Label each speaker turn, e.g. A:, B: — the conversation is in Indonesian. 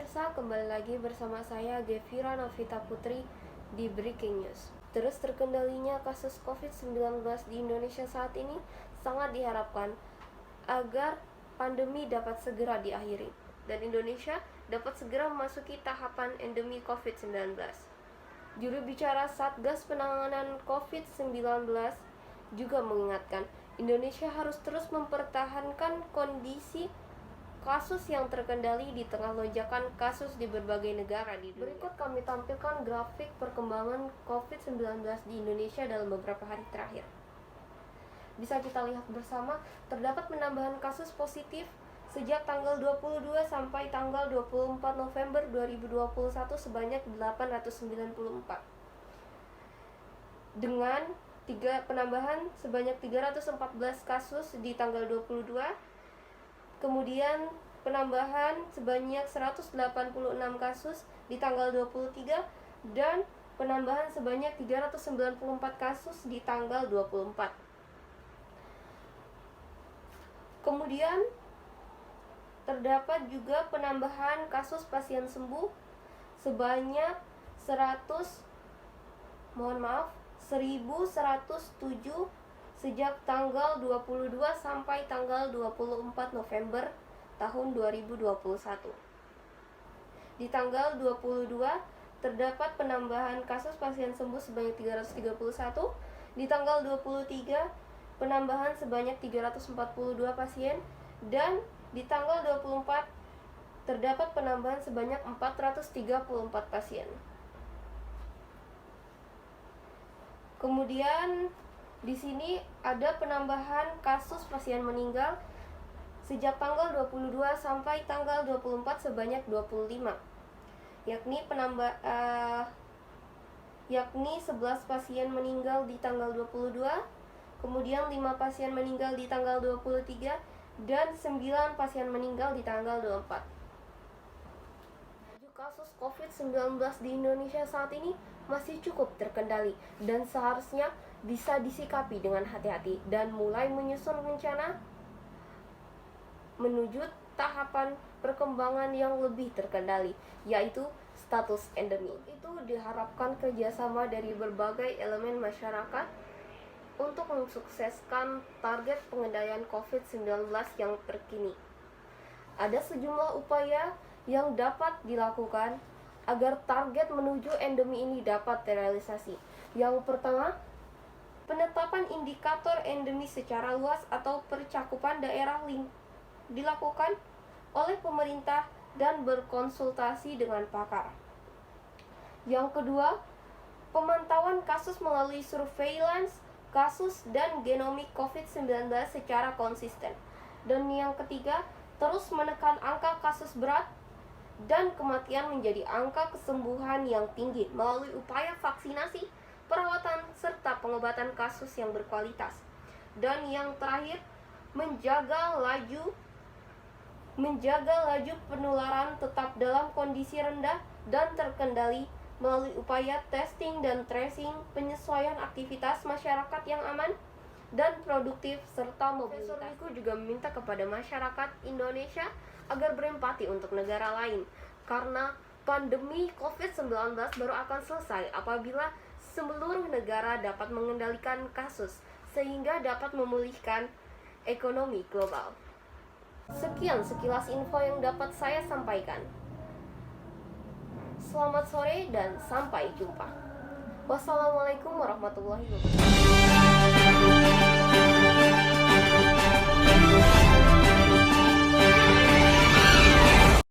A: pemirsa, kembali lagi bersama saya Gevira Novita Putri di Breaking News. Terus terkendalinya kasus COVID-19 di Indonesia saat ini sangat diharapkan agar pandemi dapat segera diakhiri dan Indonesia dapat segera memasuki tahapan endemi COVID-19. Juru bicara Satgas Penanganan COVID-19 juga mengingatkan Indonesia harus terus mempertahankan kondisi kasus yang terkendali di tengah lonjakan kasus di berbagai negara di dunia. Berikut kami tampilkan grafik perkembangan COVID-19 di Indonesia dalam beberapa hari terakhir. Bisa kita lihat bersama, terdapat penambahan kasus positif sejak tanggal 22 sampai tanggal 24 November 2021 sebanyak 894. Dengan penambahan sebanyak 314 kasus di tanggal 22, kemudian penambahan sebanyak 186 kasus di tanggal 23 dan penambahan sebanyak 394 kasus di tanggal 24. Kemudian terdapat juga penambahan kasus pasien sembuh sebanyak 1.107 sejak tanggal 22 sampai tanggal 24 November tahun 2021. Di tanggal 22 terdapat penambahan kasus pasien sembuh sebanyak 331, di tanggal 23 penambahan sebanyak 342 pasien, dan di tanggal 24 terdapat penambahan sebanyak 434 pasien. Kemudian di sini ada penambahan kasus pasien meninggal sejak tanggal 22 sampai tanggal 24 sebanyak 25. Yakni 11 pasien meninggal di tanggal 22, kemudian 5 pasien meninggal di tanggal 23 dan 9 pasien meninggal di tanggal 24. Kasus COVID-19 di Indonesia saat ini masih cukup terkendali dan seharusnya bisa disikapi dengan hati-hati dan mulai menyusun rencana menuju tahapan perkembangan yang lebih terkendali, yaitu status endemi. Itu diharapkan kerjasama dari berbagai elemen masyarakat untuk mensukseskan target pengendalian COVID-19 yang terkini. Ada sejumlah upaya yang dapat dilakukan agar target menuju endemi ini dapat terrealisasi. Yang pertama, penetapan indikator endemi secara luas atau percakupan daerah dilakukan oleh pemerintah dan berkonsultasi dengan pakar. Yang kedua, pemantauan kasus melalui surveillance kasus dan genomik COVID-19 secara konsisten. Dan yang ketiga, terus menekan angka kasus berat dan kematian menjadi angka kesembuhan yang tinggi melalui upaya vaksinasi, perawatan, serta pengobatan kasus yang berkualitas. Dan yang terakhir, menjaga laju penularan tetap dalam kondisi rendah dan terkendali melalui upaya testing dan tracing, penyesuaian aktivitas masyarakat yang aman dan produktif, serta mobilitas. Profesor Wiku juga meminta kepada masyarakat Indonesia agar berempati untuk negara lain, karena pandemi COVID-19 baru akan selesai apabila seluruh negara dapat mengendalikan kasus sehingga dapat memulihkan ekonomi global. Sekian sekilas info yang dapat saya sampaikan. Selamat sore dan sampai jumpa. Wassalamualaikum warahmatullahi wabarakatuh.